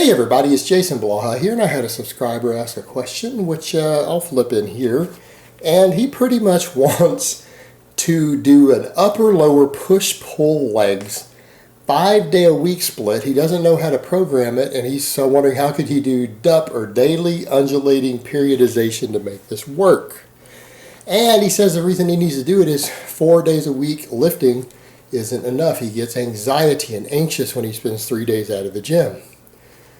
Hey everybody, it's Jason Blaha here, and I had a subscriber ask a question, which I'll flip in here. And he pretty much wants to do an upper-lower push-pull legs 5-day-a-week split. He doesn't know how to program it, and he's wondering how could he do DUP, or daily undulating periodization, to make this work. And he says the reason he needs to do it is 4 days a week lifting isn't enough. He gets anxiety and anxious when he spends 3 days out of the gym.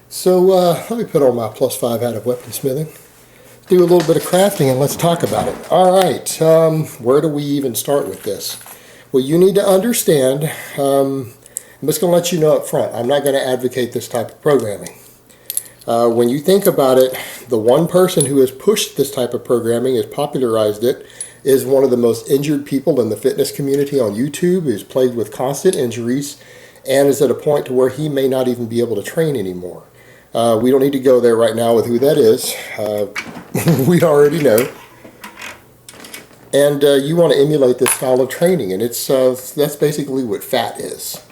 So let me put on my +5 hat of weaponsmithing, do a little bit of crafting, and let's talk about it. All right, where do we even start with this? Well, you need to understand, I'm just going to let you know up front, I'm not going to advocate this type of programming. When you think about it, the one person who has pushed this type of programming, has popularized it, is one of the most injured people in the fitness community on YouTube, is plagued with constant injuries, and is at a point to where he may not even be able to train anymore. We don't need to go there right now with who that is. We already know. And you want to emulate this style of training, and that's basically what fat is.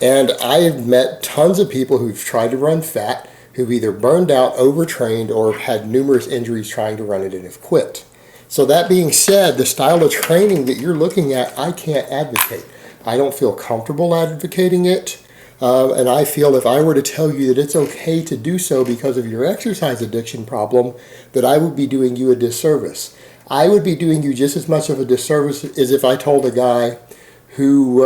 And I have met tons of people who've tried to run fat, who've either burned out, overtrained, or had numerous injuries trying to run it and have quit. So that being said, the style of training that you're looking at, I can't advocate. I don't feel comfortable advocating it. And I feel if I were to tell you that it's okay to do so because of your exercise addiction problem, that I would be doing you a disservice. I would be doing you just as much of a disservice as if I told a guy who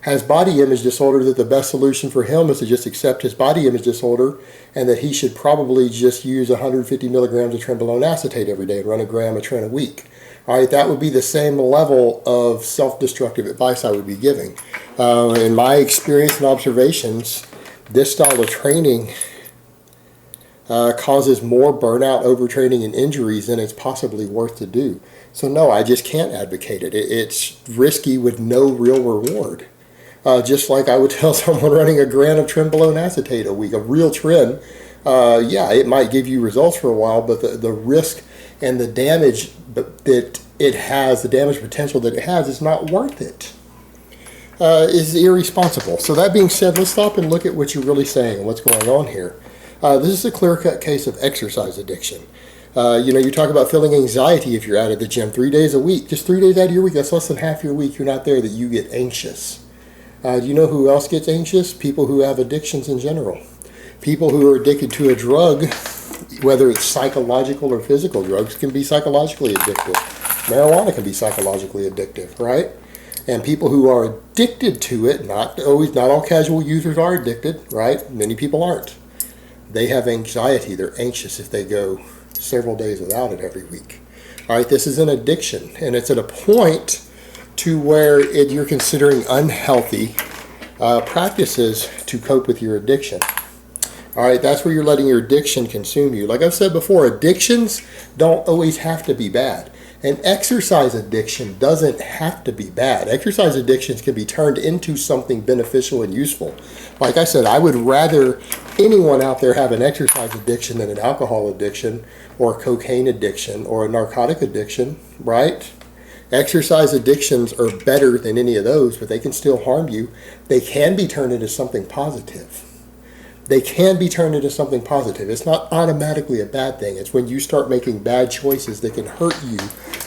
has body image disorder that the best solution for him is to just accept his body image disorder, and that he should probably just use 150 milligrams of trenbolone acetate every day and run a gram of tren a week. All right, that would be the same level of self-destructive advice I would be giving. In my experience and observations, this style of training causes more burnout, overtraining, and injuries than it's possibly worth to do. So no, I just can't advocate it. It's risky with no real reward. Just like I would tell someone running a gram of trenbolone acetate a week, a real tren, yeah, it might give you results for a while, but the risk and the damage that it has, the damage potential that it has, is not worth it. Is irresponsible. So that being said, let's stop and look at what you're really saying and what's going on here. This is a clear-cut case of exercise addiction. You talk about feeling anxiety if you're out of the gym 3 days a week. Just 3 days out of your week, that's less than half your week you're not there, that you get anxious. Do you know who else gets anxious? People who have addictions in general. People who are addicted to a drug, whether it's psychological or physical drugs, can be psychologically addictive. Marijuana can be psychologically addictive, right? And people who are addicted to it, not all casual users are addicted, right? Many people aren't. They have anxiety. They're anxious if they go several days without it every week. All right, this is an addiction, and it's at a point to where you're considering unhealthy practices to cope with your addiction. All right, that's where you're letting your addiction consume you. Like I've said before, addictions don't always have to be bad. An exercise addiction doesn't have to be bad. Exercise addictions can be turned into something beneficial and useful. Like I said, I would rather anyone out there have an exercise addiction than an alcohol addiction or a cocaine addiction or a narcotic addiction, right? Exercise addictions are better than any of those, but they can still harm you. They can be turned into something positive. They can be turned into something positive. It's not automatically a bad thing. It's when you start making bad choices that can hurt you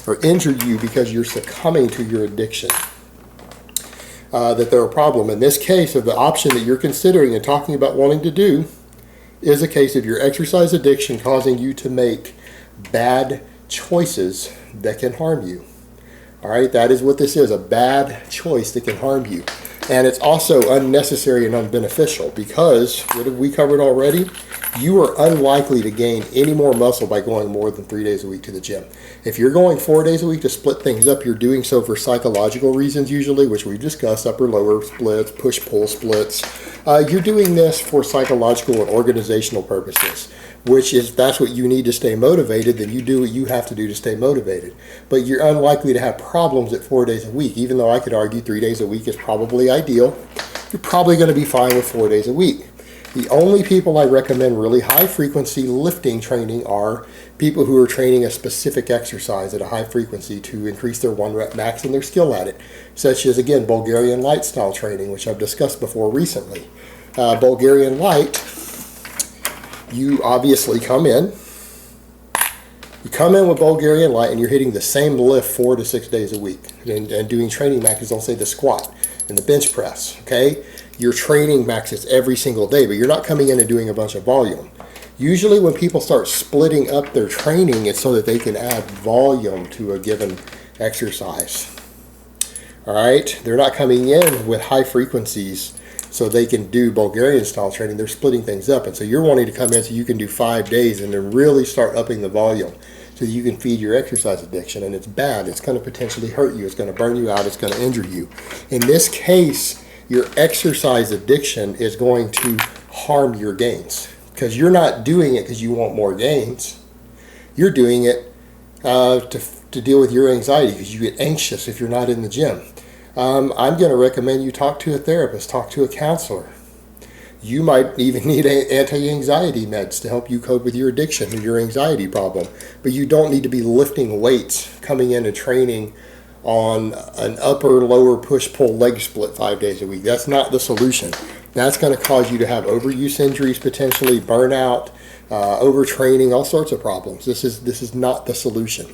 or injure you because you're succumbing to your addiction, that they're a problem. In this case, of the option that you're considering and talking about wanting to do is a case of your exercise addiction causing you to make bad choices that can harm you. All right, that is what this is, a bad choice that can harm you. And it's also unnecessary and unbeneficial because, what have we covered already? You are unlikely to gain any more muscle by going more than 3 days a week to the gym. If you're going 4 days a week to split things up, you're doing so for psychological reasons usually, which we've discussed, upper-lower splits, push-pull splits. You're doing this for psychological and organizational purposes, that's what you need to stay motivated, then you do what you have to do to stay motivated. But you're unlikely to have problems at 4 days a week, even though I could argue 3 days a week is probably ideal. You're probably going to be fine with 4 days a week. The only people I recommend really high frequency lifting training are people who are training a specific exercise at a high frequency to increase their 1 rep max and their skill at it, such as, again, Bulgarian light style training, which I've discussed before recently. Bulgarian Light, you obviously come in. You come in with Bulgarian Light and you're hitting the same lift 4 to 6 days a week and doing training maxes on, say, the squat and the bench press, okay? You're training maxes every single day, but you're not coming in and doing a bunch of volume. Usually when people start splitting up their training, it's so that they can add volume to a given exercise. All right? They're not coming in with high frequencies so they can do Bulgarian style training. They're splitting things up. And so you're wanting to come in so you can do 5 days and then really start upping the volume so that you can feed your exercise addiction. And it's bad. It's going to potentially hurt you. It's going to burn you out. It's going to injure you. In this case, your exercise addiction is going to harm your gains because you're not doing it because you want more gains. You're doing it to deal with your anxiety because you get anxious if you're not in the gym. I'm going to recommend you talk to a therapist, talk to a counselor. You might even need anti-anxiety meds to help you cope with your addiction or your anxiety problem. But you don't need to be lifting weights, coming in and training on an upper, lower push-pull leg split 5 days a week. That's not the solution. That's going to cause you to have overuse injuries, potentially burnout, overtraining, all sorts of problems. This is not the solution.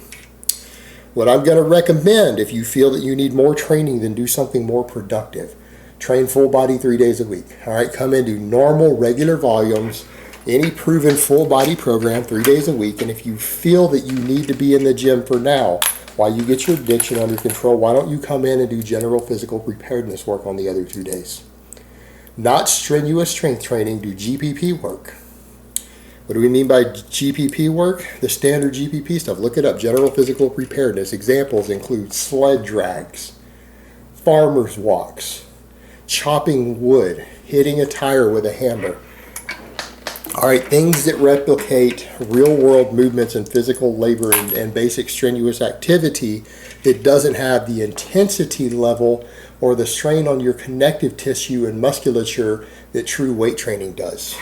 What I'm going to recommend, if you feel that you need more training, then do something more productive. Train full body 3 days a week. All right, come in, do normal, regular volumes, any proven full body program 3 days a week. And if you feel that you need to be in the gym for now, while you get your addiction under control, why don't you come in and do general physical preparedness work on the other 2 days? Not strenuous strength training, do GPP work. What do we mean by GPP work? The standard GPP stuff. Look it up. General physical preparedness. Examples include sled drags, farmer's walks, chopping wood, hitting a tire with a hammer. All right, things that replicate real-world movements and physical labor and basic strenuous activity that doesn't have the intensity level or the strain on your connective tissue and musculature that true weight training does.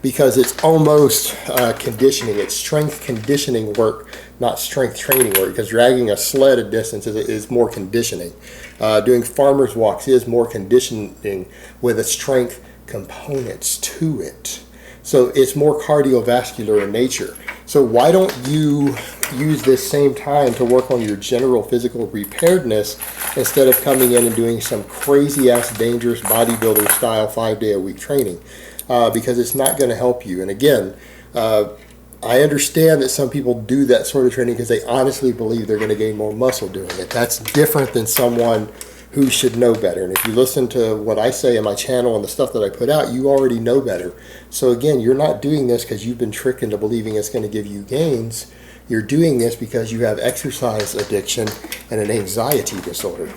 Because it's almost conditioning. It's strength conditioning work, not strength training work, because dragging a sled a distance is more conditioning. Doing farmer's walks is more conditioning with a strength components to it. So it's more cardiovascular in nature. So why don't you use this same time to work on your general physical preparedness instead of coming in and doing some crazy ass dangerous bodybuilder style 5 day a week training? Because it's not going to help you. And again, I understand that some people do that sort of training because they honestly believe they're going to gain more muscle doing it. That's different than someone who should know better. And if you listen to what I say on my channel and the stuff that I put out, you already know better. So again, you're not doing this because you've been tricked into believing it's going to give you gains. You're doing this because you have exercise addiction and an anxiety disorder.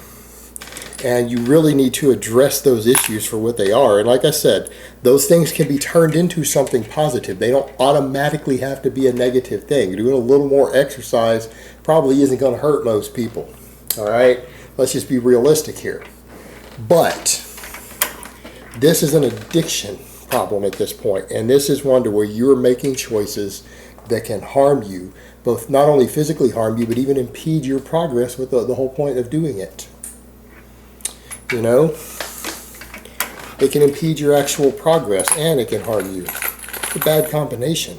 And you really need to address those issues for what they are. And like I said, those things can be turned into something positive. They don't automatically have to be a negative thing. Doing a little more exercise probably isn't going to hurt most people. All right? Let's just be realistic here. But this is an addiction problem at this point. And this is one to where you're making choices that can harm you, both not only physically harm you, but even impede your progress with the whole point of doing it. You know, it can impede your actual progress and it can harm you. It's a bad combination.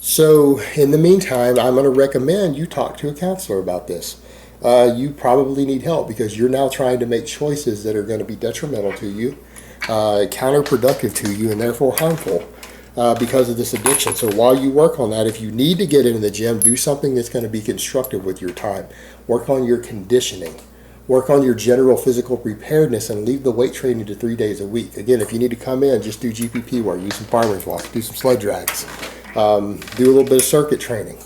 So in the meantime, I'm going to recommend you talk to a counselor about this. You probably need help because you're now trying to make choices that are going to be detrimental to you, counterproductive to you, and therefore harmful because of this addiction. So while you work on that, if you need to get into the gym, do something that's going to be constructive with your time. Work on your conditioning. Work on your general physical preparedness and leave the weight training to 3 days a week. Again, if you need to come in, just do GPP work, use some farmer's walks, do some sled drags, do a little bit of circuit training,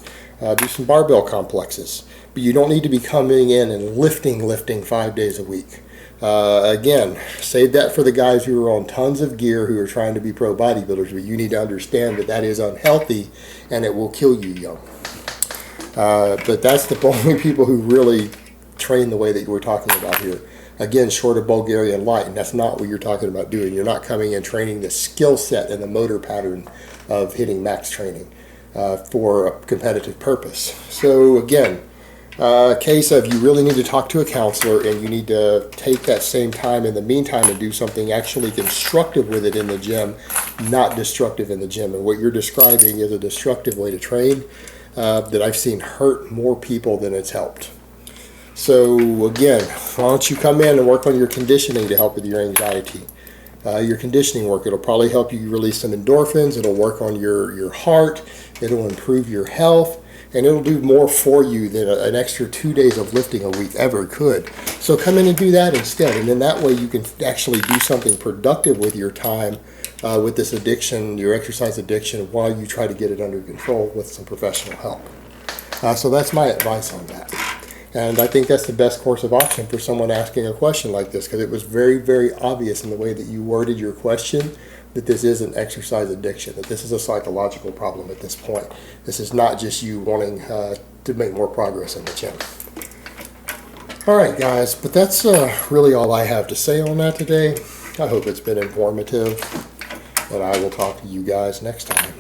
do some barbell complexes. But you don't need to be coming in and lifting 5 days a week. Again, save that for the guys who are on tons of gear who are trying to be pro bodybuilders, but you need to understand that that is unhealthy and it will kill you young. But that's the only people who really train the way that we're talking about here. Again, short of Bulgarian Light, and that's not what you're talking about doing. You're not coming in training the skill set and the motor pattern of hitting max training for a competitive purpose. So again, Case of you really need to talk to a counselor and you need to take that same time in the meantime and do something actually constructive with it in the gym, not destructive in the gym. And what you're describing is a destructive way to train that I've seen hurt more people than it's helped. So again, why don't you come in and work on your conditioning to help with your anxiety? Your conditioning work, it'll probably help you release some endorphins, it'll work on your heart, it'll improve your health, and it'll do more for you than an extra 2 days of lifting a week ever could. So come in and do that instead, and then that way you can actually do something productive with your time with this addiction, your exercise addiction, while you try to get it under control with some professional help. So that's my advice on that. And I think that's the best course of action for someone asking a question like this, because it was very, very obvious in the way that you worded your question that this is an exercise addiction, that this is a psychological problem at this point. This is not just you wanting to make more progress in the gym. All right, guys, but that's really all I have to say on that today. I hope it's been informative, and I will talk to you guys next time.